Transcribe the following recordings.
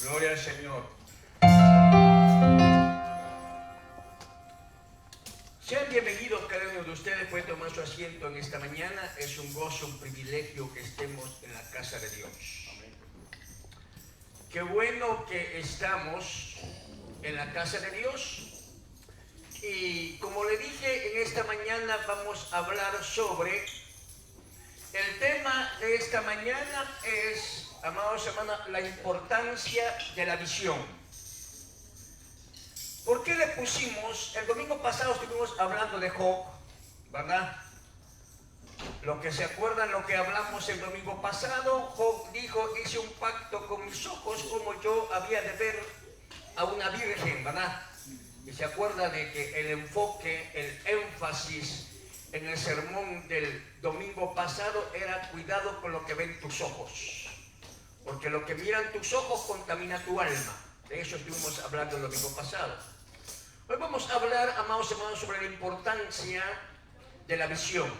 Gloria al Señor. Sean bienvenidos cada uno de ustedes. Pueden tomar su asiento en esta mañana. Es un gozo, un privilegio que estemos en la casa de Dios. Amén. Qué bueno que estamos en la casa de Dios. Y como le dije, en esta mañana vamos a hablar sobre... El tema de esta mañana es, amados hermanos, la importancia de la visión. ¿Por qué le pusimos? El domingo pasado estuvimos hablando de Job, ¿verdad? Los que se acuerdan lo que hablamos el domingo pasado, Job dijo: hice un pacto con mis ojos como yo había de ver a una virgen, ¿verdad? Y se acuerda de que el enfoque, el énfasis en el sermón del domingo pasado era: cuidado con lo que ven tus ojos, porque lo que miran tus ojos contamina tu alma. De eso estuvimos hablando el domingo pasado. Hoy vamos a hablar, amados hermanos, sobre la importancia de la visión.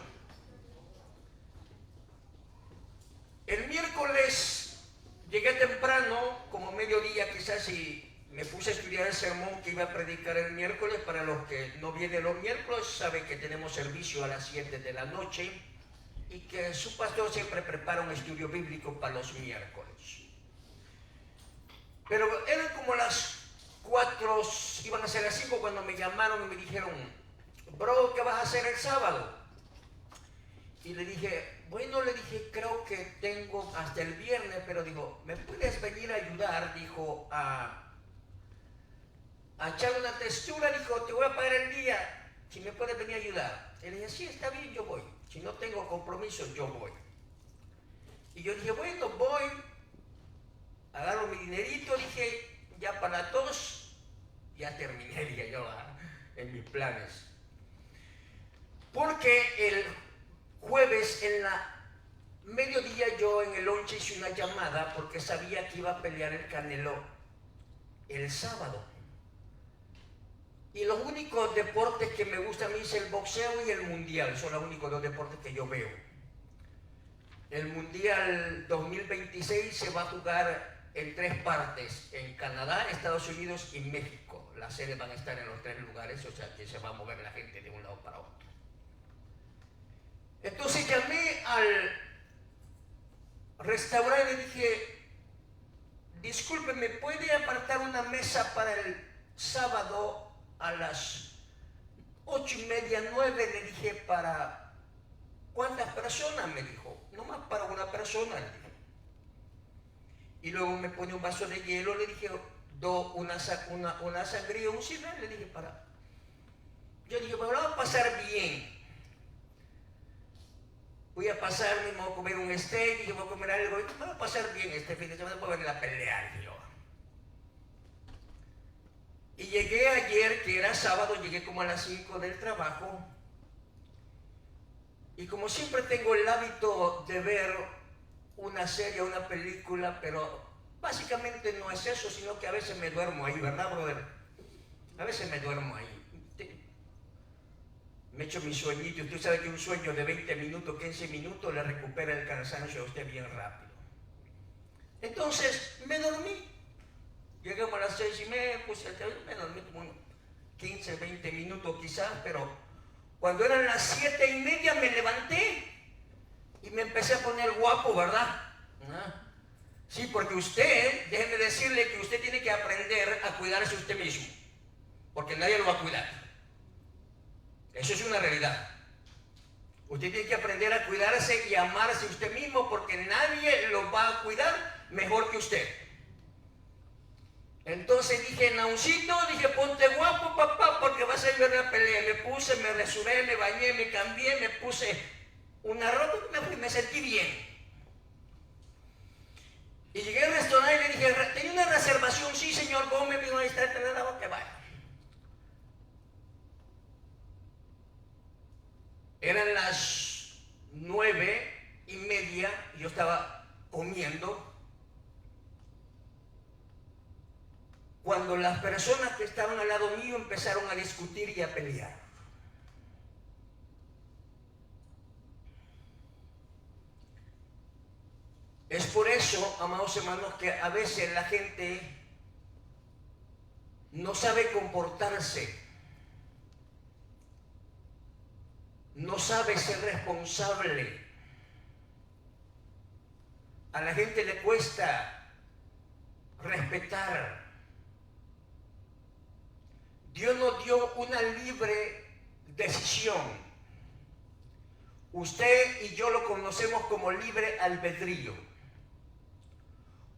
El miércoles llegué temprano, como mediodía quizás, y me puse a estudiar el sermón que iba a predicar el miércoles. Para los que no vienen los miércoles, saben que tenemos servicio a las 7 de la noche y que su pastor siempre prepara un estudio bíblico para los miércoles. Pero eran como las 4, iban a ser las 5 cuando me llamaron y me dijeron: bro, ¿qué vas a hacer el sábado? Y le dije, bueno, creo que tengo hasta el viernes, pero dijo, ¿me puedes venir a ayudar? Dijo, a echar una textura. Dijo, te voy a pagar el día, si me puedes venir a ayudar. Y le dije, sí, está bien, yo voy. Si no tengo compromiso, yo voy. Y yo dije, bueno, voy, agarro mi dinerito. Dije, ya para todos, ya terminé, dije yo, en mis planes. Porque el jueves en la mediodía yo en el lonche hice una llamada porque sabía que iba a pelear el Canelo el sábado. Y los únicos deportes que me gustan a mí es el boxeo y el mundial. Son los únicos 2 deportes que yo veo. El mundial 2026 se va a jugar en 3 partes: en Canadá, Estados Unidos y México. Las sedes van a estar en los 3 lugares, o sea que se va a mover la gente de un lado para otro. Entonces llamé al restaurante y le dije, disculpe, ¿me puede apartar una mesa para el sábado a las 8:30, 9? Le dije, ¿para cuántas personas? Me dijo, nomás para una persona, le dije. Y luego me pone un vaso de hielo. Le dije, una sangría, un cigarro. Le dije, para. Yo dije, me lo voy a pasar bien. Voy a pasarme, me voy a comer un steak, dije, voy a comer algo, me voy a pasar bien este fin de semana, voy a venir a pelear, dije yo. Y llegué ayer, que era sábado, llegué como a las 5 del trabajo, y como siempre tengo el hábito de ver una serie, una película, pero básicamente no es eso, sino que a veces me duermo ahí, ¿verdad, brother? A veces me duermo ahí. Me echo mi sueñito. Usted sabe que un sueño de 20 minutos, 15 minutos le recupera el cansancio a usted bien rápido. Entonces me dormí. Llegamos a las 6:30, me dormí como 15, 20 minutos quizás, pero cuando eran las 7:30 me levanté y me empecé a poner guapo, ¿verdad? Sí, porque usted, déjeme decirle que usted tiene que aprender a cuidarse usted mismo, porque nadie lo va a cuidar. Eso es una realidad. Usted tiene que aprender a cuidarse y amarse usted mismo, porque nadie lo va a cuidar mejor que usted. Entonces dije, Nauncito, dije, ponte guapo, papá, porque vas a ir a la pelea. Me puse, me resuré, me bañé, me cambié, me puse una ropa y me sentí bien. Y llegué al restaurante y le dije, ¿tenía una reservación? Sí, señor. ¿Cómo me vino a estar? Que vaya. Eran las 9:30 y yo estaba comiendo, cuando las personas que estaban al lado mío empezaron a discutir y a pelear. Es por eso, amados hermanos, que a veces la gente no sabe comportarse, no sabe ser responsable. A la gente le cuesta respetar. Dios nos dio una libre decisión. Usted y yo lo conocemos como libre albedrío.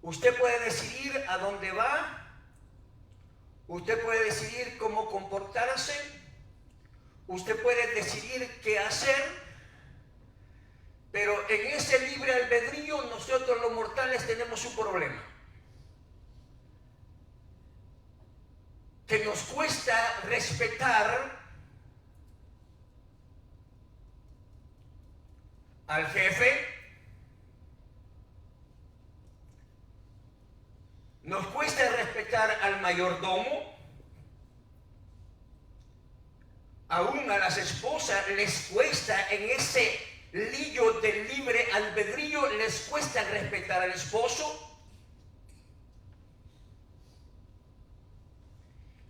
Usted puede decidir a dónde va. Usted puede decidir cómo comportarse. Usted puede decidir qué hacer. Pero en ese libre albedrío nosotros los mortales tenemos un problema. Que nos cuesta respetar al jefe, nos cuesta respetar al mayordomo, aún a las esposas les cuesta en ese lío del libre albedrío, les cuesta respetar al esposo.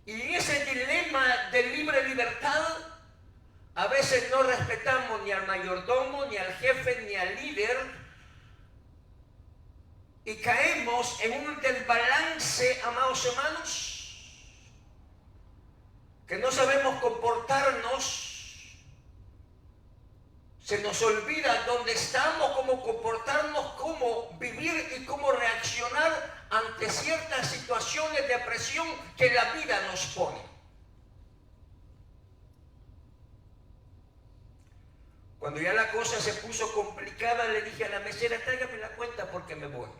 Y en ese dilema de libre libertad, a veces no respetamos ni al mayordomo, ni al jefe, ni al líder, y caemos en un desbalance, amados hermanos, que no sabemos comportarnos. Se nos olvida dónde estamos, cómo comportarnos, cómo vivir y cómo reaccionar ante ciertas situaciones de presión que la vida nos pone. Cuando ya la cosa se puso complicada, le dije a la mesera, tráigame la cuenta porque me voy.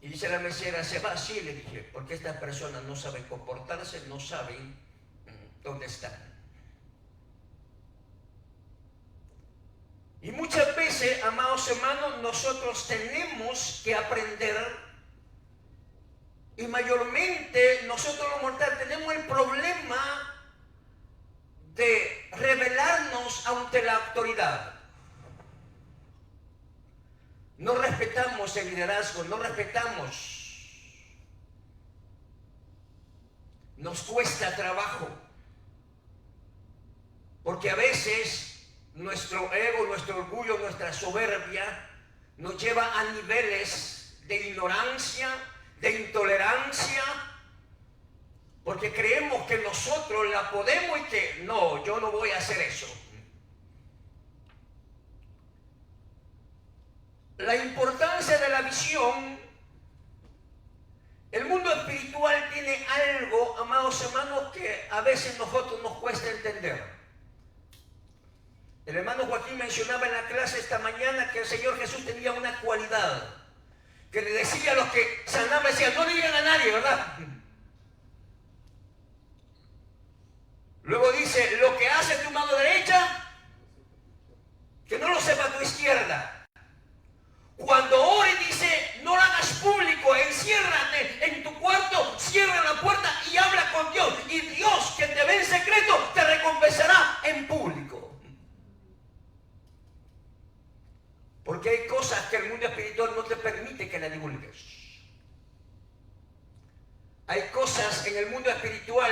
Y dice la mesera, ¿se va? Sí, le dije, porque estas personas no saben comportarse, no saben dónde están. Y muchas veces, amados hermanos, nosotros tenemos que aprender, y mayormente nosotros los mortales tenemos el problema de rebelarnos ante la autoridad. No respetamos el liderazgo, no respetamos. Nos cuesta trabajo, porque a veces nuestro ego, nuestro orgullo, nuestra soberbia nos lleva a niveles de ignorancia, de intolerancia, porque creemos que nosotros la podemos y que no, yo no voy a hacer eso. La importancia de la visión. El mundo espiritual tiene algo, amados hermanos, que a veces nosotros nos cuesta entender. El hermano Joaquín mencionaba en la clase esta mañana que el Señor Jesús tenía una cualidad, que le decía a los que sanaban, decía, no le digan a nadie, ¿verdad? Luego dice, lo que hace tu mano derecha, que no lo sepa tu izquierda. Cuando ore, dice, no lo hagas público, enciérrate en tu cuarto, cierra la puerta y habla con Dios. Y Dios, que te ve en secreto, te recompensará en público. Porque hay cosas que el mundo espiritual no te permite que la divulgues. Hay cosas en el mundo espiritual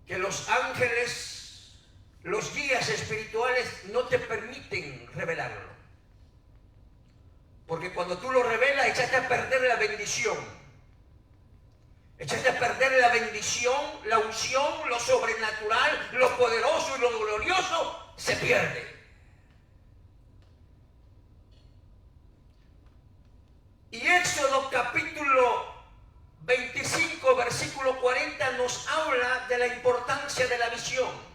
que los ángeles, los guías espirituales no te permiten revelarlo. Porque cuando tú lo revelas, echaste a perder la bendición. Echaste a perder la bendición, la unción, lo sobrenatural, lo poderoso y lo glorioso se pierde. Y Éxodo capítulo 25, versículo 40 nos habla de la importancia de la visión.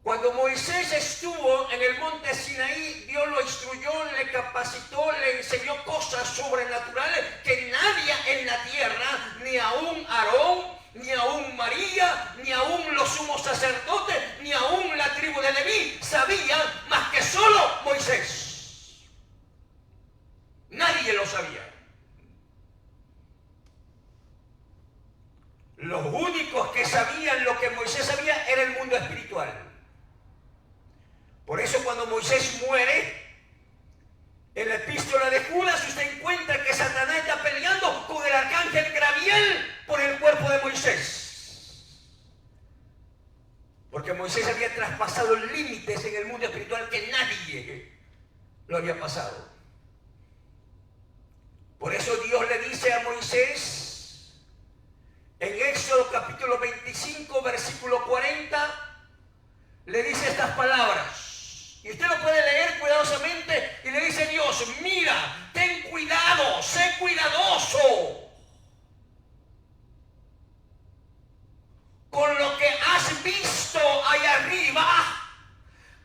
Cuando Moisés estuvo en el monte Sinaí, Dios lo instruyó, le capacitó, le enseñó cosas sobrenaturales que nadie en la tierra, ni aún Aarón, ni aún María, ni aún los sumos sacerdotes, ni aún la tribu de Leví sabían, más que solo Moisés. Nadie lo sabía. Los únicos que sabían lo que Moisés sabía era el mundo espiritual. Por eso cuando Moisés muere, en la epístola de Judas usted encuentra que Satanás está peleando con el arcángel Gabriel por el cuerpo de Moisés. Porque Moisés había traspasado límites en el mundo espiritual que nadie lo había pasado. Por eso Dios le dice a Moisés, en Éxodo capítulo 25, versículo 40, le dice estas palabras. Y usted lo puede leer cuidadosamente y le dice Dios, mira, ten cuidado, sé cuidadoso con lo que has visto allá arriba.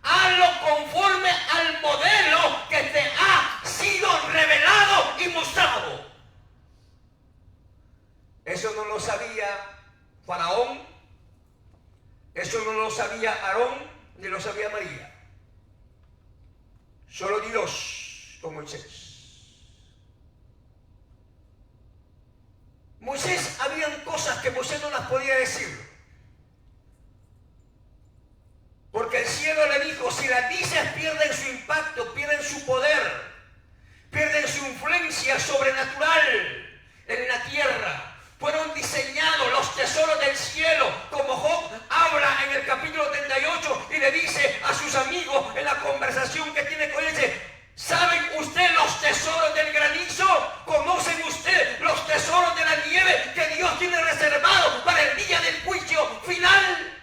Hazlo conforme al modelo que te ha sido revelado y mostrado. Eso no lo sabía Faraón, eso no lo sabía Aarón, ni lo sabía María. Solo Dios con Moisés. Moisés, habían cosas que Moisés no las podía decir. Porque el cielo le dijo, si las dices pierden su impacto, pierden su poder, pierden su influencia sobrenatural en la tierra. Fueron diseñados los tesoros del cielo, como Job habla en el capítulo 38 y le dice a sus amigos en la conversación que tiene con ellos, ¿saben usted los tesoros del granizo? ¿Conocen usted los tesoros de la nieve que Dios tiene reservado para el día del juicio final?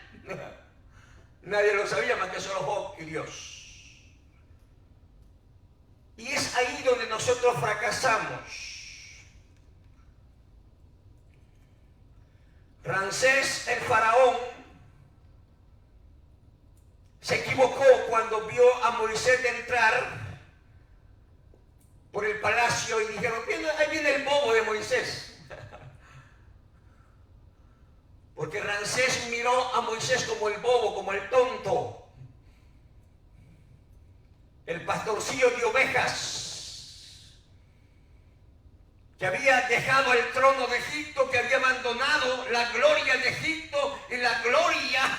Nadie lo sabía más que solo Job y Dios. Y es ahí donde nosotros fracasamos. Ramsés el faraón se equivocó cuando vio a Moisés de entrar por el palacio y dijeron, ahí viene el bobo de Moisés. Porque Ramsés miró a Moisés como el bobo, como el tonto, el pastorcillo de ovejas, que había dejado el trono de Egipto, que había abandonado la gloria de Egipto y la gloria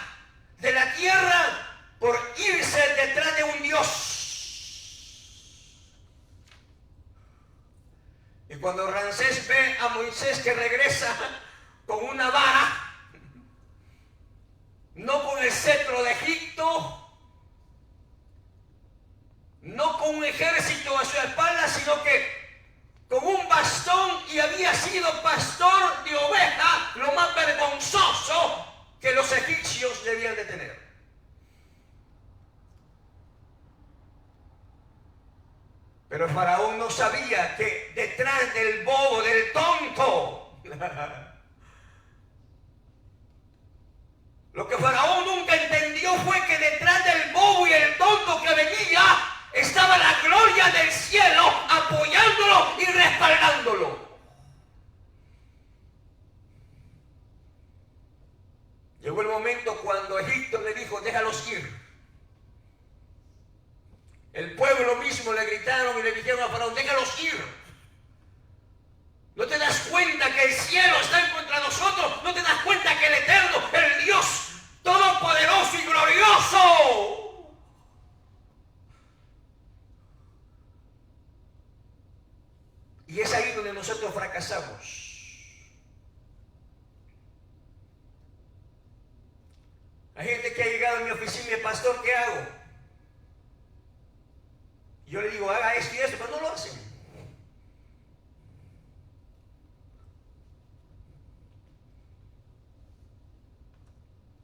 de la tierra por irse detrás de un Dios. Y cuando Ramsés ve a Moisés que regresa con una vara, no con el cetro de Egipto, no con un ejército a su espalda, sino que con un bastón, y había sido pastor de oveja, lo más vergonzoso que los egipcios debían de tener. Pero el faraón no sabía que detrás del bobo, del tonto, lo que Faraón nunca entendió fue que detrás del bobo y el tonto que venía estaba la gloria del cielo apoyándolo y respaldándolo. Llegó el momento cuando Egipto le dijo, déjalos ir. El pueblo mismo le gritaron y le dijeron a Faraón, déjalos ir. ¿No te das cuenta que el cielo está en contra de nosotros? ¿No te das cuenta que el Eterno, el Dios todopoderoso y glorioso, y es ahí donde nosotros fracasamos? Hay gente que ha llegado a mi oficina y me dice, pastor, ¿qué hago? Yo le digo, haga esto y esto, pero no lo hacen.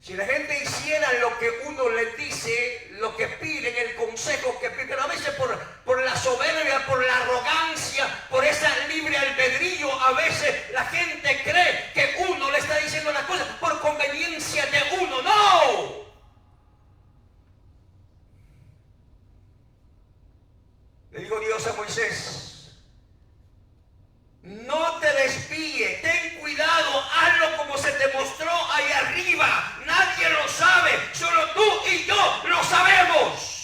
Si la gente hiciera lo que uno les dice, lo que piden, el consejo que piden, pero a veces por la soberbia, por la arrogancia, por esa libre albedrío, a veces la gente cree que uno le está diciendo las cosas por conveniencia de uno. ¡No! Le digo Dios a Moisés, no te desvíes, ten cuidado, hazlo como se te mostró ahí arriba. Nadie lo sabe, solo tú y yo lo sabemos.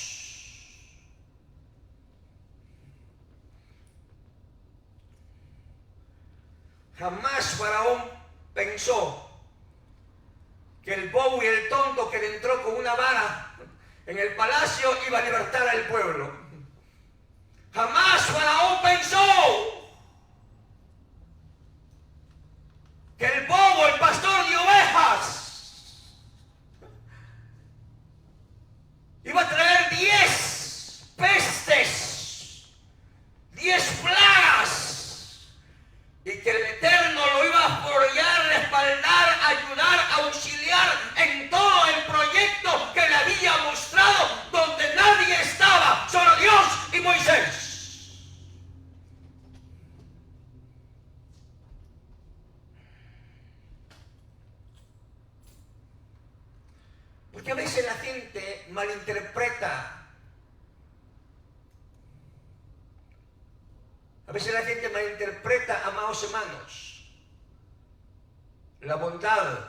Jamás Faraón pensó que el bobo y el tonto que le entró con una vara en el palacio iba a libertar al pueblo. Jamás Faraón pensó que el bobo, el pastor de ovejas, iba a traer 10 pestes, 10 plagas, y que el Eterno lo iba a apoyar, respaldar, ayudar, auxiliar en todo el proyecto que le había mostrado, donde nadie estaba, solo Dios y Moisés. Porque a veces la gente malinterpreta. A veces la gente malinterpreta, amados hermanos, la bondad,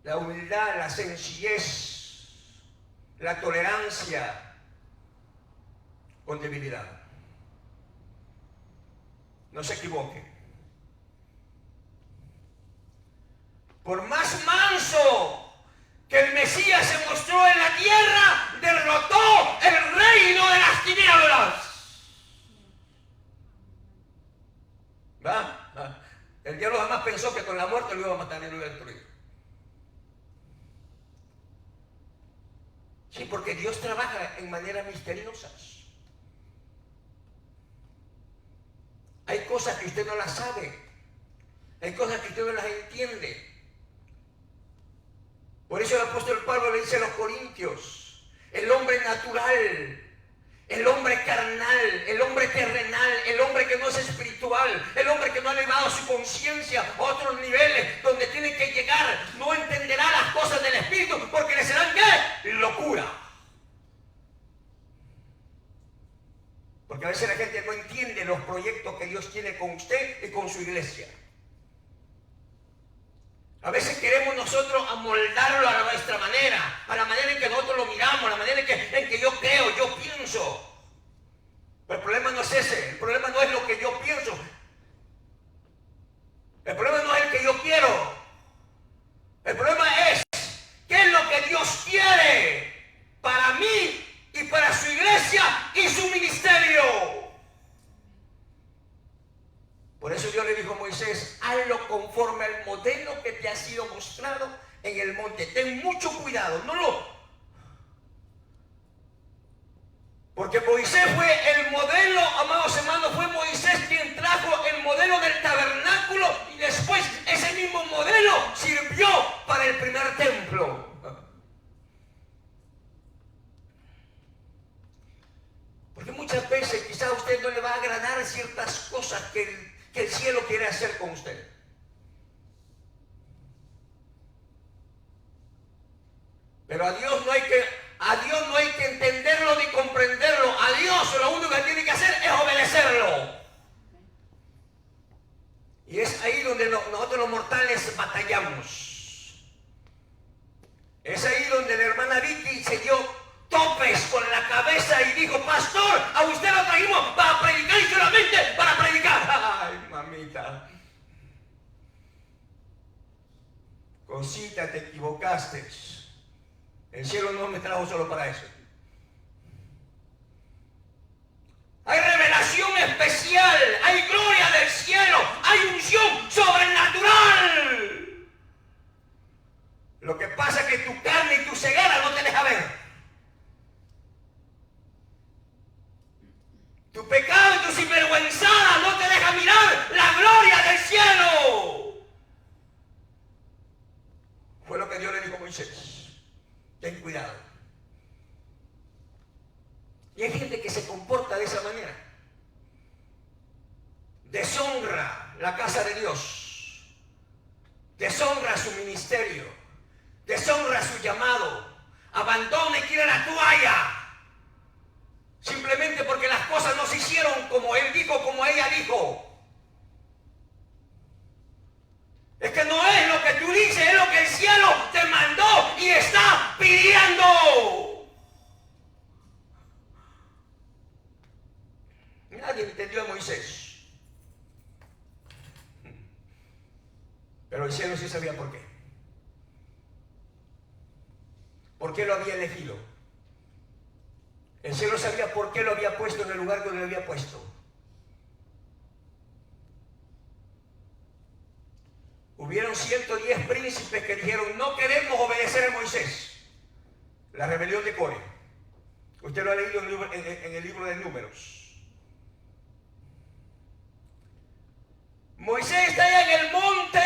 la humildad, la sencillez, la tolerancia con debilidad. No se equivoquen. Por más manso que el Mesías se mostró en la tierra, derrotó el reino de las tinieblas. ¿Va? El diablo jamás pensó que con la muerte lo iba a matar y lo iba a destruir. Sí, porque Dios trabaja en maneras misteriosas. Hay cosas que usted no las sabe. Hay cosas que usted no las entiende. Por eso el apóstol Pablo le dice a los corintios: el hombre natural, el hombre carnal, el hombre terrenal, el hombre que no es espiritual, el hombre que no ha elevado su conciencia a otros niveles donde tiene que llegar, no entenderá las cosas del espíritu, porque le serán ¿qué? Locura. Porque a veces la gente no entiende los proyectos que Dios tiene con usted y con su iglesia. A veces queremos nosotros amoldarlo a nuestra manera, a la manera en que nosotros lo miramos, a la manera en que yo creo, yo pienso. Pero el problema no es ese, el problema no es lo que yo pienso. El problema no es el que yo quiero. El problema es qué es lo que Dios quiere para mí y para su iglesia y su ministerio. Por eso Dios le dijo a Moisés: hazlo conforme al modelo que te ha sido mostrado en el monte. Ten mucho cuidado, porque Moisés fue el modelo, amados hermanos, fue Moisés quien trajo el modelo del tabernáculo y después ese mismo modelo sirvió para el primer templo. Porque muchas veces quizá a usted no le va a agradar ciertas cosas que el cielo quiere hacer con usted. Pero a Dios no hay que entenderlo ni comprenderlo. A Dios lo único que tiene que hacer es obedecerlo. Y es ahí donde nosotros los mortales batallamos. Es ahí donde la hermana Vicky se dio topes con la cabeza y dijo: pastor, a usted lo trajimos para predicar y solamente para predicar. Ay, mamita. Cosita, te equivocaste. El cielo no me trajo solo para eso. Hay revelación especial, hay gloria del cielo, hay unción sobrenatural. Lo que pasa es que tu carne y tu ceguera no te deja ver. Tu pecado y tu sinvergüenzada no te deja mirar la gloria del cielo. Fue lo que Dios le dijo a Moisés: ten cuidado. Y hay gente que se comporta de esa manera. Deshonra la casa de Dios. Deshonra su ministerio. Deshonra su llamado. Abandona y tira la toalla. Simplemente porque las cosas no se hicieron como él dijo, como ella dijo. Es que no es lo que tú dices, es lo que el cielo te mandó y está pidiendo. Nadie entendió a Moisés. Pero el cielo sí sabía por qué. ¿Por qué El cielo sabía por qué lo había puesto en el lugar donde lo había puesto. Hubieron 110 príncipes que dijeron: no queremos obedecer a Moisés. La rebelión de Core. Usted lo ha leído en el libro de Números. Moisés está allá en el monte,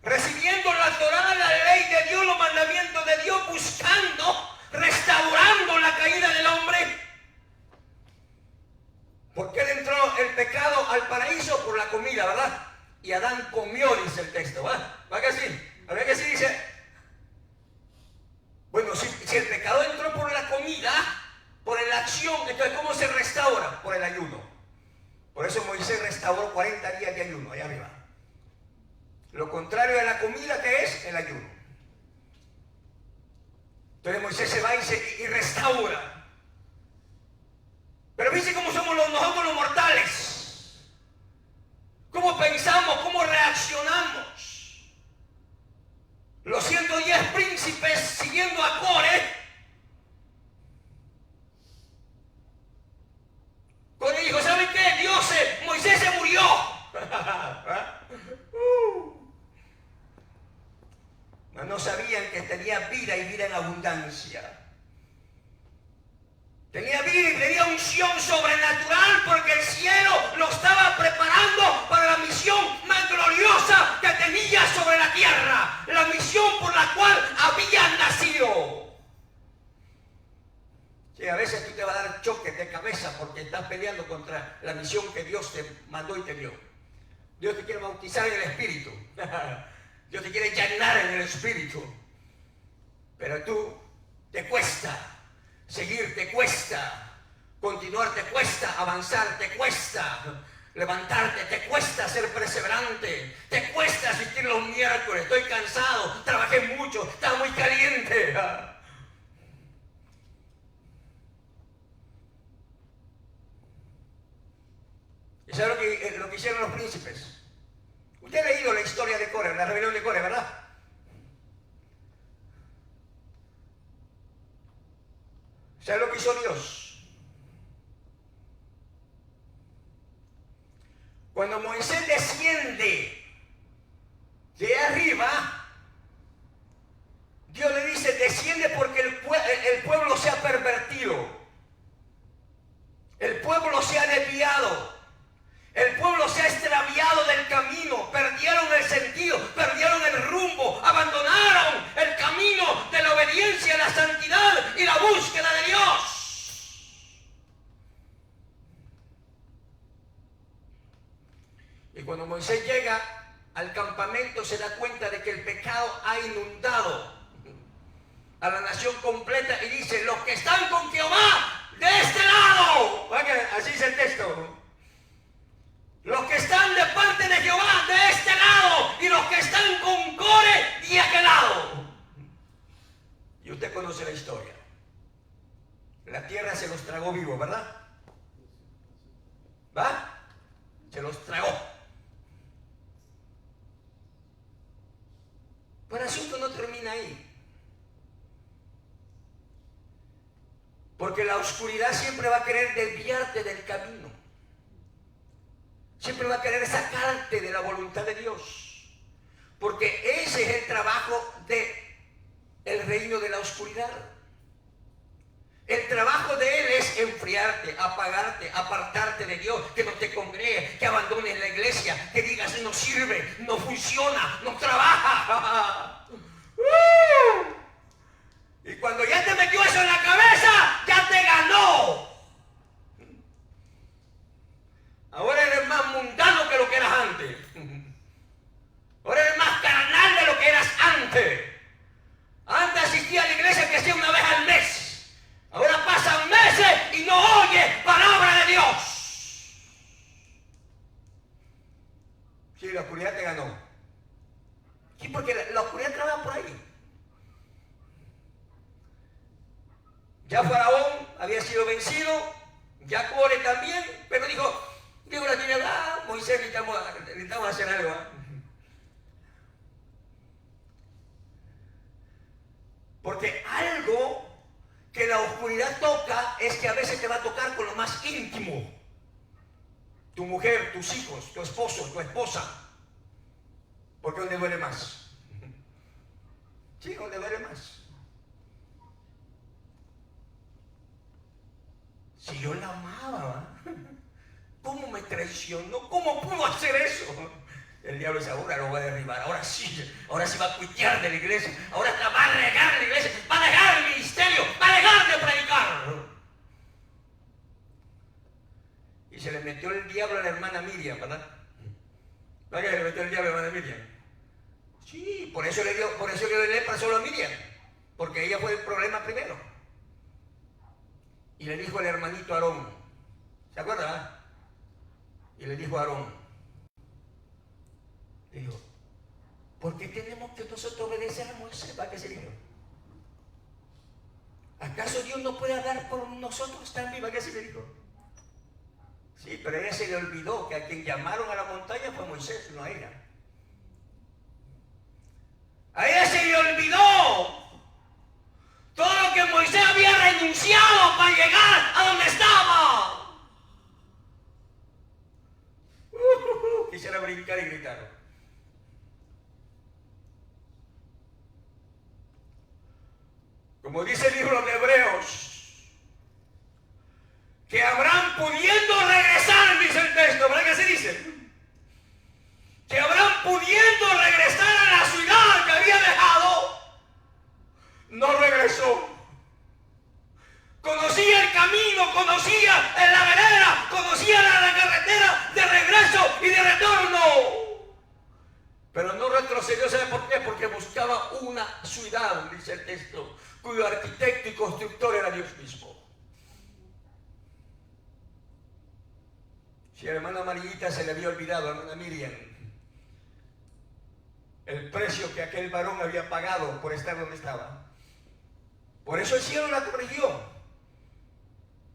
recibiendo la Torá, la ley de Dios, los mandamientos de Dios, buscando, restaurando la caída del hombre. ¿Por qué le entró el pecado al paraíso? Por la comida, ¿verdad? Y Adán comió, dice el texto, ¿verdad? ¿Va que sí? ¿A ver que sí dice? Bueno, si el pecado entró por la comida, por la acción, entonces ¿cómo se restaura? Por el ayuno. Por eso Moisés restauró 40 días de ayuno, allá arriba. Lo contrario de la comida, ¿qué es? El ayuno. Entonces Moisés se va y restaura. Pero fíjense cómo somos nosotros los mortales. Cómo pensamos, cómo reaccionamos. Los 110 príncipes siguiendo a Core. Core dijo: ¿saben qué? Moisés se murió. No sabían que tenía vida y vida en abundancia. Tenía vida y tenía unción sobrenatural, porque el cielo lo estaba preparando para la misión más gloriosa que tenía sobre la tierra. La misión por la cual había nacido. Sí, a veces tú te vas a dar choques de cabeza porque estás peleando contra la misión que Dios te mandó y te dio. Dios te quiere bautizar en el Espíritu. Dios te quiere llenar en el Espíritu. Pero tú, te cuesta seguir, te cuesta continuar, te cuesta avanzar, te cuesta levantarte, te cuesta ser perseverante, te cuesta asistir los miércoles. Estoy cansado, trabajé mucho, estaba muy caliente. ¿Y sabe lo que hicieron los príncipes? Usted ha leído la historia de Core, la rebelión de Core, ¿verdad? ¿Sabe lo que hizo Dios? Cuando Moisés desciende de arriba, Dios le dice: desciende porque el pueblo se ha pervertido. El pueblo se ha desviado. El pueblo se ha extraviado del camino, perdieron el sentido, perdieron el rumbo, abandonaron el camino de la obediencia, la santidad y la búsqueda de Dios. Y cuando Moisés llega al campamento, se da cuenta de que el pecado ha inundado a la nación completa y dice: los que están con Jehová de este lado. Así dice el texto. Los que están de parte de Jehová de este lado y los que están con Core de aquel lado. Y usted conoce la historia. La tierra se los tragó vivos, ¿verdad? ¿Va? Se los tragó. Pero el asunto no termina ahí. Porque la oscuridad siempre va a querer desviarte del camino. Siempre va a querer sacarte de la voluntad de Dios. Porque ese es el trabajo del reino de la oscuridad. El trabajo de él es enfriarte, apagarte, apartarte de Dios, que no te congregues, que abandones la iglesia, que digas: no sirve, no funciona, no trabaja. Y cuando ya te metió eso en la cabeza, ya te ganó. Ahora eres más mundano que lo que eras antes. Ahora eres más carnal de lo que eras antes. Antes asistía a la iglesia que hacía una vez al mes. Ahora pasan meses y no oyes palabra de Dios. Sí, la oscuridad te ganó. Sí, porque la oscuridad trabaja por ahí. Ya Faraón había sido vencido, ya Core también, pero dijo la trinidad: Moisés, necesitamos hacer algo. Porque algo que la oscuridad toca es que a veces te va a tocar con lo más íntimo. Tu mujer, tus hijos, tu esposo, tu esposa. Porque ¿dónde duele más? Sí, ¿dónde duele más? Si yo la amaba, ¿cómo me traicionó? ¿Cómo pudo hacer eso? El diablo dice, ahora lo voy a derribar, ahora sí va a cuitear de la iglesia, ahora va a regar la iglesia, va a dejar el ministerio, va a dejar de predicar. Y se le metió el diablo a la hermana Miriam, ¿verdad? ¿Para qué se le metió el diablo a la hermana Miriam? Sí, por eso le dio lepra solo a Miriam, porque ella fue el problema primero. Y le dijo al hermanito Aarón, ¿se acuerda? Y le dijo a Aarón, le dijo, ¿por qué tenemos que nosotros obedecer a Moisés? ¿Para qué se dijo? ¿Acaso Dios no puede hablar por nosotros también? ¿Para qué se le dijo? Sí, pero a ella se le olvidó que a quien llamaron a la montaña fue Moisés, no a ella. A ella se le olvidó todo lo que Moisés había renunciado para llegar a donde estaba. Quisiera brincar y gritar. Como dice el libro de Hebreos, que Abraham pudiendo regresar, dice el texto, ¿verdad que así dice? Que Abraham pudiendo regresar a la ciudad que había dejado, no regresó. Conocía el camino, conocía la vereda, conocía la carretera de regreso y de retorno. Pero no retrocedió, ¿sabe por qué? Porque buscaba una ciudad, dice el texto, cuyo arquitecto y constructor era Dios mismo. Si a la hermana Amarillita se le había olvidado, a la hermana Miriam, el precio que aquel varón había pagado por estar donde estaba. Por eso el cielo la corrigió.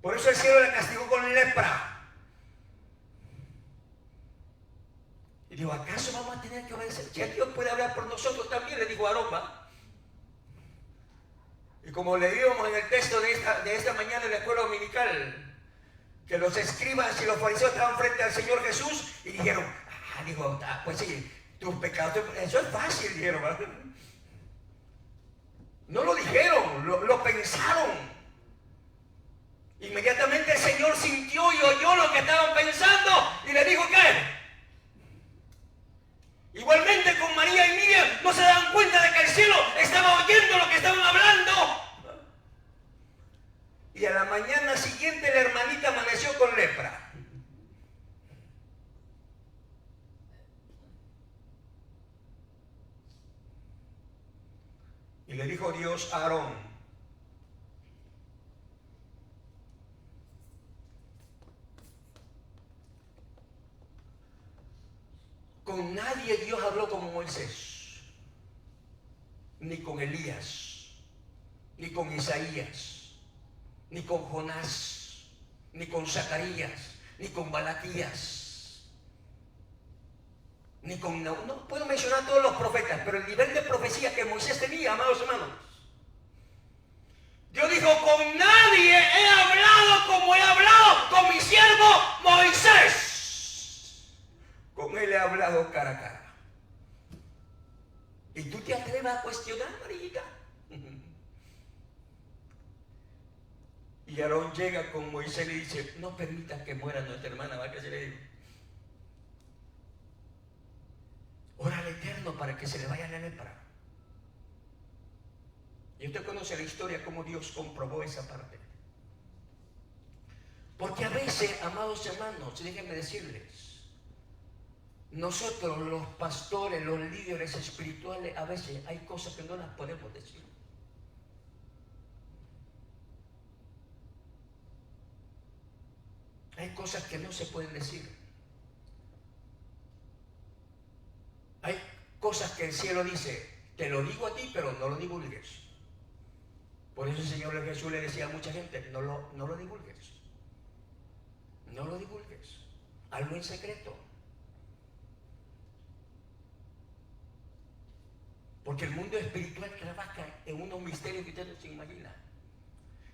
Por eso el cielo la castigó con lepra. Y digo, ¿acaso vamos a tener que obedecer? Ya Dios puede hablar por nosotros también, le dijo a Aroma. Y como leíamos en el texto de esta mañana en la escuela dominical, que los escribas y los fariseos estaban frente al Señor Jesús y dijeron, pues sí, tus pecados, eso es fácil, dijeron. ¿Verdad? No lo dijeron, lo pensaron. Inmediatamente el Señor sintió y oyó lo que estaban pensando y le dijo, ¿qué? Igualmente con María y Miriam no se daban cuenta de que el cielo estaba oyendo lo que estaban hablando. Y a la mañana siguiente la hermanita amaneció con lepra. Y le dijo Dios a Aarón, con nadie Dios habló como Moisés, ni con Elías, ni con Isaías, ni con Jonás, ni con Zacarías, ni con Malaquías, ni con... No puedo mencionar a todos los profetas, pero el nivel de profecía que Moisés tenía, amados hermanos. Dios dijo, con nadie he hablado como he hablado con mi siervo Moisés. Con él he hablado cara a cara. ¿Y tú te atreves a cuestionar, Marita? Y Aarón llega con Moisés y le dice, no permitas que muera nuestra hermana, ¿va? Que se le dijo. Ora al Eterno para que se le vaya la lepra. Y usted conoce la historia, cómo Dios comprobó esa parte. Porque a veces, amados hermanos, déjenme decirles, nosotros los pastores, los líderes espirituales, a veces hay cosas que no las podemos decir. Hay cosas que no se pueden decir. Hay cosas que el cielo dice, te lo digo a ti, pero no lo divulgues. Por eso el Señor Jesús le decía a mucha gente, no lo divulgues. No lo divulgues. Hazlo en secreto. Porque el mundo espiritual trabaja en unos misterios que usted no se imagina.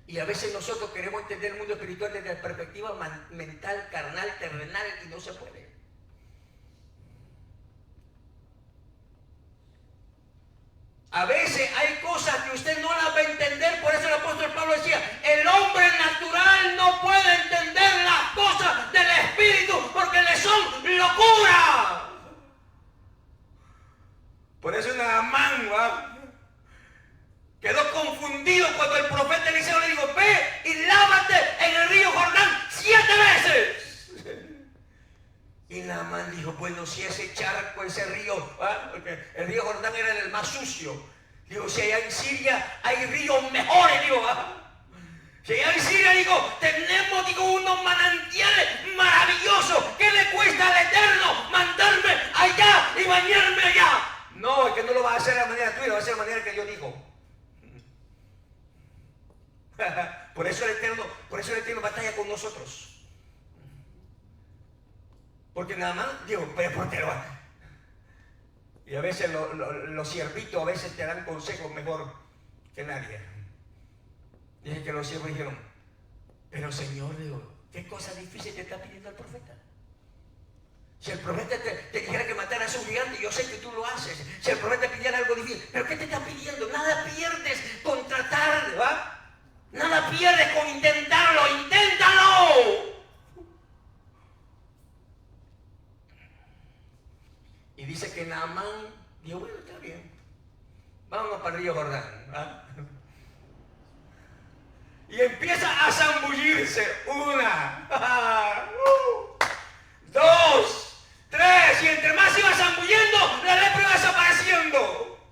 Y a veces nosotros queremos entender el mundo espiritual desde la perspectiva mental, carnal, terrenal, y no se puede. A veces hay cosas que usted no las va a entender, por eso el apóstol Pablo decía, el hombre natural no puede entender las cosas del Espíritu porque le son locura. Por eso Naamán quedó confundido cuando el profeta Eliseo le dijo, ve y lávate en el río Jordán 7 veces. Y Naamán dijo, bueno, si ese charco, ese río, porque el río Jordán era el más sucio. Digo, si allá en Siria hay ríos mejores, digo, si allá en Siria, digo, tenemos, digo, unos manantiales maravillosos. ¿Qué le cuesta al Eterno mandarme allá y bañarme allá? No, es que no lo va a hacer de la manera tuya, lo va a hacer de la manera que Dios dijo. Por eso el Eterno batalla con nosotros. Porque nada más, digo, pero portero. Y a veces los siervitos a veces te dan consejos mejor que nadie. Dije que los siervos dijeron, pero Señor, digo, ¿qué cosa difícil te está pidiendo el profeta? Si el profeta te dijera que matara a su gigante, yo sé que tú lo haces. Si el profeta pidiera algo difícil, ¿pero qué te está pidiendo? Nada pierdes con tratar, ¿va? Nada pierdes con intentarlo, inténtalo. Y dice que Naamán dijo, bueno, está bien, vámonos para el río Jordán. Y empieza a zambullirse. 1, 2, 3, y entre más se iba zambullendo, la lepra iba desapareciendo.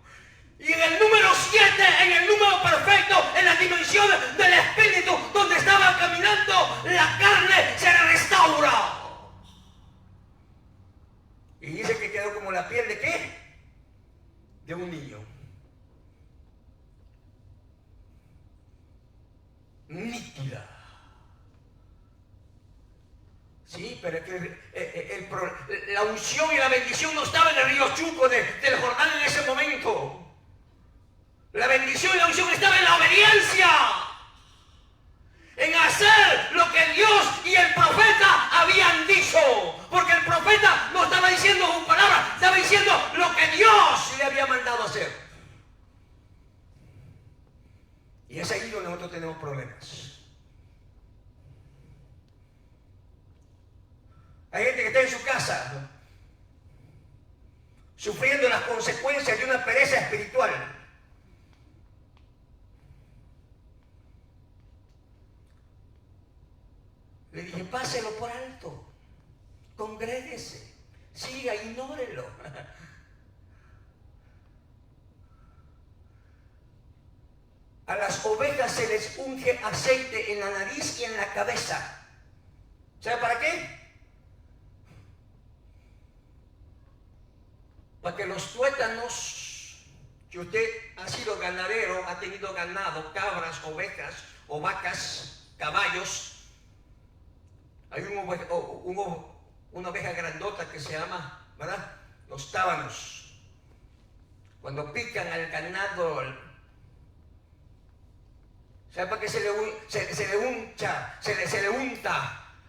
Y en el número 7, en el número perfecto, en la dimensión del Espíritu, donde estaba caminando, la carne se restaura. Y dice que quedó como la piel de ¿qué? De un niño. Nítida. Sí, pero es que la unción y la bendición no estaba en el río Chuco del Jordán en ese momento. La bendición y la unción estaba en la obediencia. En hacer lo que Dios y el profeta habían dicho. Porque el profeta no estaba diciendo con palabras, estaba diciendo lo que Dios le había mandado hacer. Y es ahí donde nosotros tenemos problemas. Hay gente que está en su casa sufriendo las consecuencias de una pereza espiritual. Le dije, páselo por alto, congréguese, siga, ignórelo. A las ovejas se les unge aceite en la nariz y en la cabeza. ¿Sabe para qué? Para que los tuétanos, que usted ha sido ganadero, ha tenido ganado, cabras, ovejas o vacas, caballos. Hay una oveja grandota que se llama, ¿verdad? Los tábanos. Cuando pican al ganado, ¿sabe para qué se le unta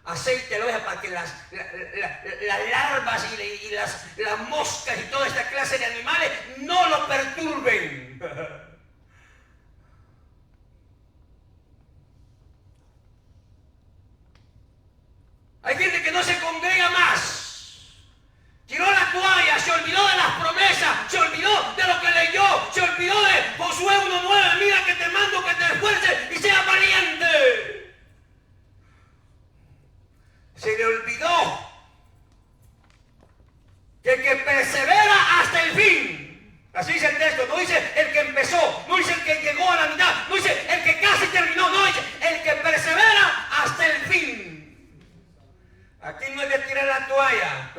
aceite a la oveja? Para que las larvas y las moscas y toda esta clase de animales no lo perturben. Hay gente que no se congrega más. Tiró la toalla, se olvidó de las promesas, se olvidó de lo que leyó, se olvidó de Josué 1:9. Mira que te mando que te esfuerces y seas valiente. Se le olvidó que el que persevera hasta el fin. Así dice el texto, no dice el que empezó, no dice el que llegó a la mitad, no dice el que casi terminó, no dice el que persevera hasta el fin. Aquí no es de tirar la toalla,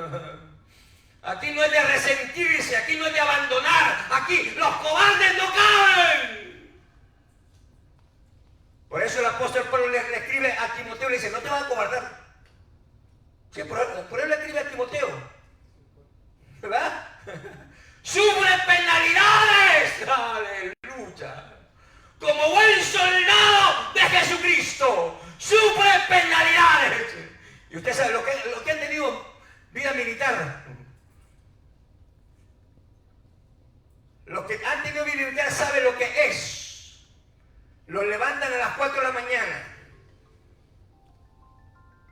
aquí no es de resentirse, aquí no es de abandonar, aquí los cobardes no caben. Por eso el apóstol Pablo le escribe a Timoteo, le dice, no te vas a cobardar. Sí, por él le escribe a Timoteo, ¿verdad? Sufre penalidades, aleluya, como buen soldado de Jesús. sufre penalidades. Y usted sabe, lo que han tenido vida militar, los que han tenido vida militar saben lo que es. Los levantan a las 4 de la mañana.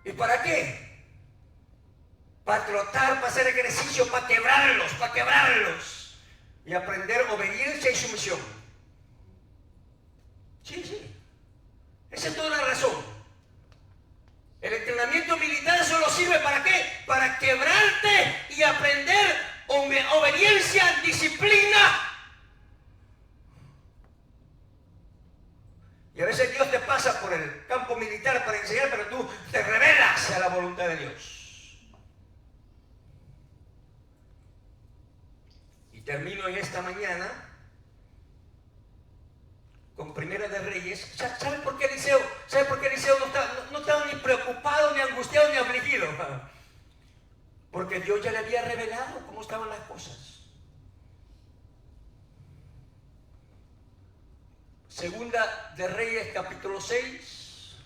¿Y para qué? Para trotar, para hacer ejercicio, para quebrarlos. Y aprender obediencia y sumisión. Sí. Esa es toda la razón. El entrenamiento militar solo sirve ¿para qué? Para quebrarte y aprender obediencia, disciplina. Y a veces Dios te pasa por el campo militar para enseñar, pero tú te rebelas a la voluntad de Dios. Y termino en esta mañana con Primera de Reyes. ¿Sabe por qué Eliseo? No estaba ni preocupado, ni angustiado, ni afligido? Porque Dios ya le había revelado cómo estaban las cosas. Segunda de Reyes, capítulo 6.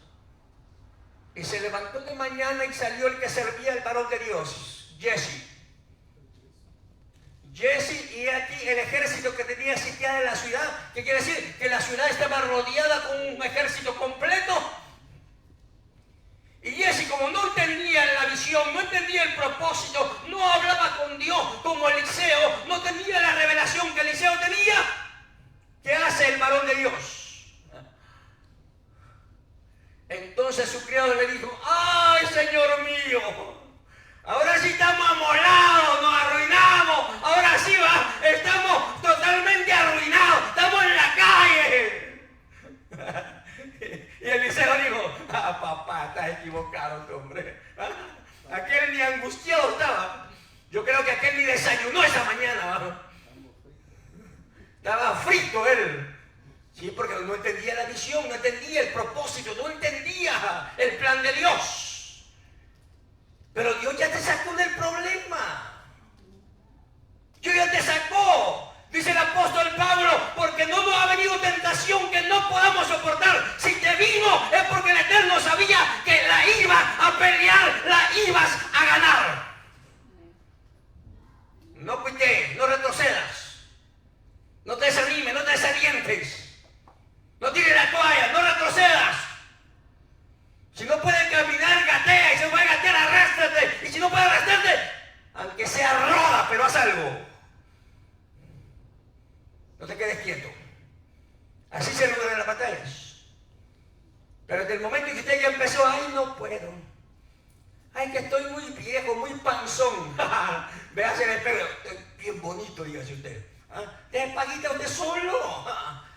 Y se levantó de mañana y salió el que servía al varón de Dios, Jesse, y aquí el ejército que tenía sitiada en la ciudad, que quiere decir que la ciudad estaba rodeada con un ejército completo. Y Jesse, como no entendía la visión, no entendía el propósito, no hablaba con Dios como Eliseo, no tenía la revelación que Eliseo tenía. ¿Qué hace el varón de Dios? Entonces su criado le dijo: ¡ay, Señor mío! Ahora sí estamos amolados, nos arruinamos. Ahora sí estamos totalmente arruinados, estamos en la calle. Y Eliseo dijo: papá, estás equivocado, hombre. Aquel ni angustiado estaba. Yo creo que aquel ni desayunó esa mañana. Estaba frito él. Sí, porque no entendía la visión, no entendía el propósito, no entendía el plan de Dios. Pero Dios ya te sacó del problema. Dios ya te sacó. Dice el apóstol Pablo: porque no nos ha venido tentación que no podamos soportar. Si te vino es porque el Eterno sabía que la ibas a pelear, la ibas a ganar. No cuites, no retrocedas. No te desanimes, no te desalientes. No tires la toalla, no retrocedas. Si no puedes caminar, gatea. Y si no puedes gatear, arrástrate. Y si no puedes arrastrarte, aunque sea roda, pero haz algo. No te quedes quieto. Así se logran las batallas. Pero desde el momento en que usted ya empezó: ay, no puedo. Ay, que estoy muy viejo, muy panzón. Véase en el espejo. Bien bonito, dígase usted. ¿Te paguita usted solo?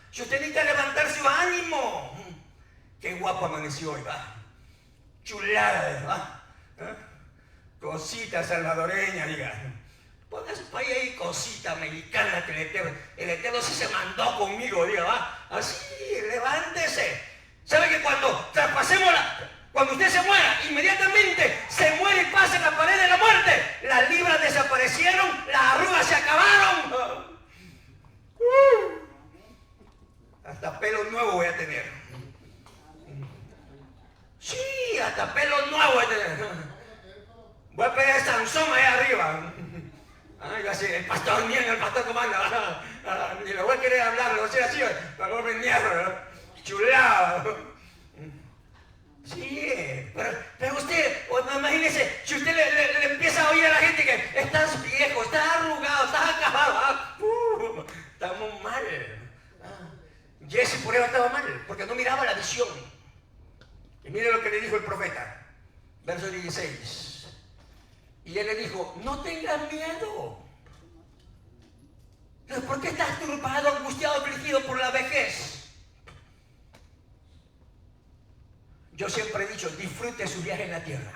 Si usted necesita levantarse, ánimo. Qué guapo amaneció hoy, chulada, cosita salvadoreña, diga. Ponga su país ahí, cosita mexicana, que el Eterno sí se mandó conmigo, diga, así, levántese. ¿Sabe que cuando traspasemos cuando usted se muera, inmediatamente se muere y pasa en la pared de la muerte, las libras desaparecieron, las arrugas se acabaron? Hasta pelo nuevo voy a tener. Sí, hasta pelo nuevo voy a tener. Voy a pedir a Sansón ahí arriba. El pastor mío, el pastor comanda. Y le voy a querer hablar, lo voy a decir así, para no venir, chulado. Sí, pero usted, imagínese, si usted le empieza a oír a la gente que estás viejo, estás arrugado, estás acabado, estamos mal. Jesse por eso estaba mal, porque no miraba la visión. Y mire lo que le dijo el profeta, verso 16. Y él le dijo: no tengas miedo. ¿Por qué estás turbado, angustiado, afligido por la vejez? Yo siempre he dicho: disfrute su viaje en la tierra.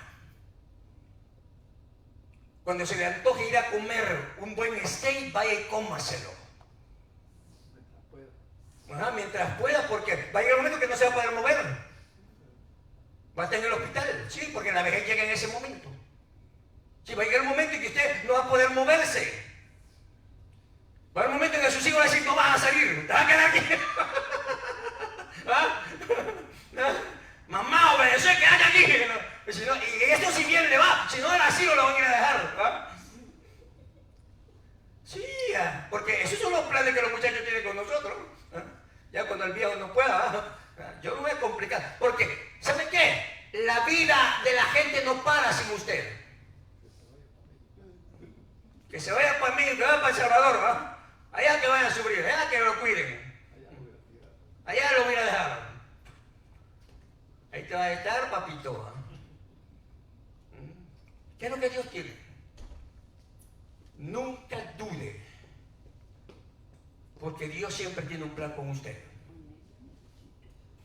Cuando se le antoje ir a comer un buen steak, vaya y cómaselo. Mientras pueda, porque va a llegar un momento que no se va a poder mover. Va a estar en el hospital, sí, porque la vejez llega en ese momento. Sí, va a llegar un momento en que usted no va a poder moverse. Va a haber un momento en que sus hijos van a decir: no vas a salir, te vas a quedar aquí. Mamá, obedece que aquí. ¿No? Si no, y esto si bien le va, si no al asilo lo van a ir a dejar. ¿Va? Sí, porque esos son los planes que los muchachos tienen con nosotros. ¿Eh? Ya cuando el viejo no pueda, yo no voy a complicar. Porque, ¿sabe qué? La vida de la gente no para sin usted. Que se vaya para mí, que vaya para El Salvador, ¿va? Allá que vayan a sufrir, allá que lo cuiden. Allá lo voy a dejar. Ahí te va a estar, papito. ¿Qué es lo que Dios quiere? Nunca dude, porque Dios siempre tiene un plan con usted.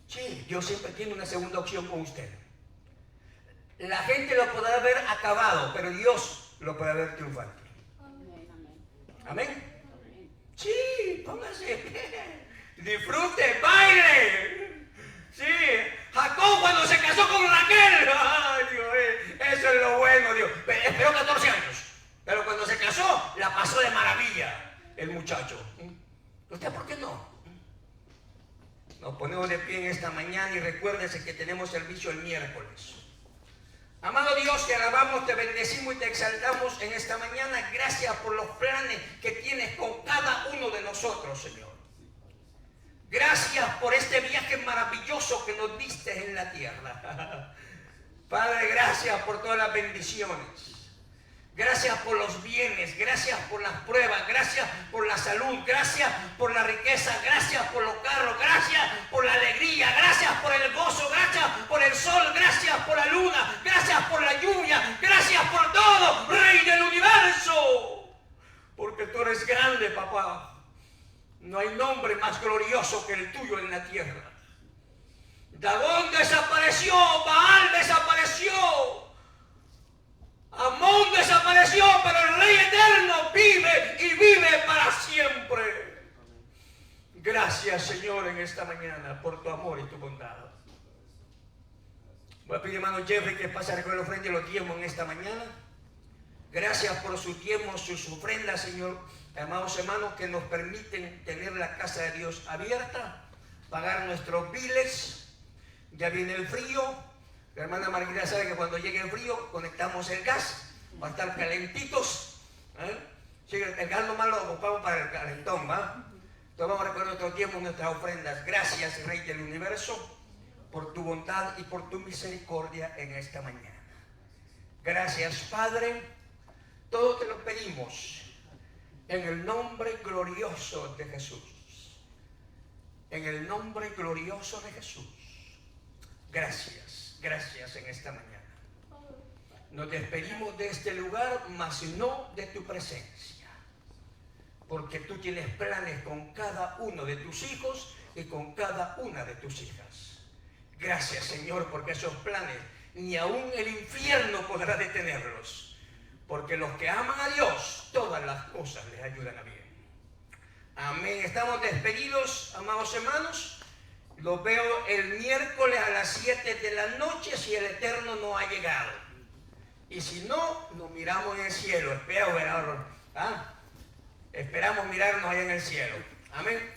Sí, Dios siempre tiene una segunda opción con usted. La gente lo podrá ver acabado, pero Dios lo podrá ver triunfante. Amén. Sí, póngase. Disfrute, baile. Sí, Jacob cuando se casó con Raquel. Ay, Dios, eso es lo bueno, Dios. Esperó 14 años. Pero cuando se casó, la pasó de maravilla el muchacho. ¿Usted por qué no? Nos ponemos de pie en esta mañana y recuérdese que tenemos servicio el miércoles. Amado Dios, te alabamos, te bendecimos y te exaltamos en esta mañana. Gracias por los planes que tienes con cada uno de nosotros, Señor. Gracias por este viaje maravilloso que nos diste en la tierra. Padre, gracias por todas las bendiciones. Gracias por los bienes, gracias por las pruebas, gracias por la salud, gracias por la riqueza, gracias por los carros, gracias por la alegría, gracias por el gozo, gracias por el sol, gracias por la luna, gracias por la lluvia, gracias por todo, Rey del universo. Porque tú eres grande, papá. No hay nombre más glorioso que el tuyo en la tierra. Dagón desapareció, Baal desapareció. Amón desapareció, pero el Rey eterno vive y vive para siempre. Gracias, Señor, en esta mañana por tu amor y tu bondad. Voy a pedir, hermano Jeffrey, que pase a recoger la ofrenda y los diezmos en esta mañana. Gracias por sus diezmos, sus ofrendas, Señor. Amados hermanos, que nos permiten tener la casa de Dios abierta, pagar nuestros biles. Ya viene el frío. La hermana Margarita sabe que cuando llegue el frío conectamos el gas para estar calentitos. Sí, el gas nomás lo ocupamos para el calentón, ¿va? Entonces vamos a recoger nuestros tiempos, nuestras ofrendas. Gracias, Rey del universo, por tu bondad y por tu misericordia en esta mañana. Gracias, Padre. Todo te lo pedimos en el nombre glorioso de Jesús. En el nombre glorioso de Jesús. Gracias. Gracias en esta mañana. Nos despedimos de este lugar, mas no de tu presencia. Porque tú tienes planes con cada uno de tus hijos y con cada una de tus hijas. Gracias, Señor, porque esos planes ni aún el infierno podrá detenerlos. Porque los que aman a Dios, todas las cosas les ayudan a bien. Amén. Estamos despedidos, amados hermanos. Los veo el miércoles a las 7 de la noche si el Eterno no ha llegado. Y si no, nos miramos en el cielo. Esperamos mirarnos allá en el cielo. Amén.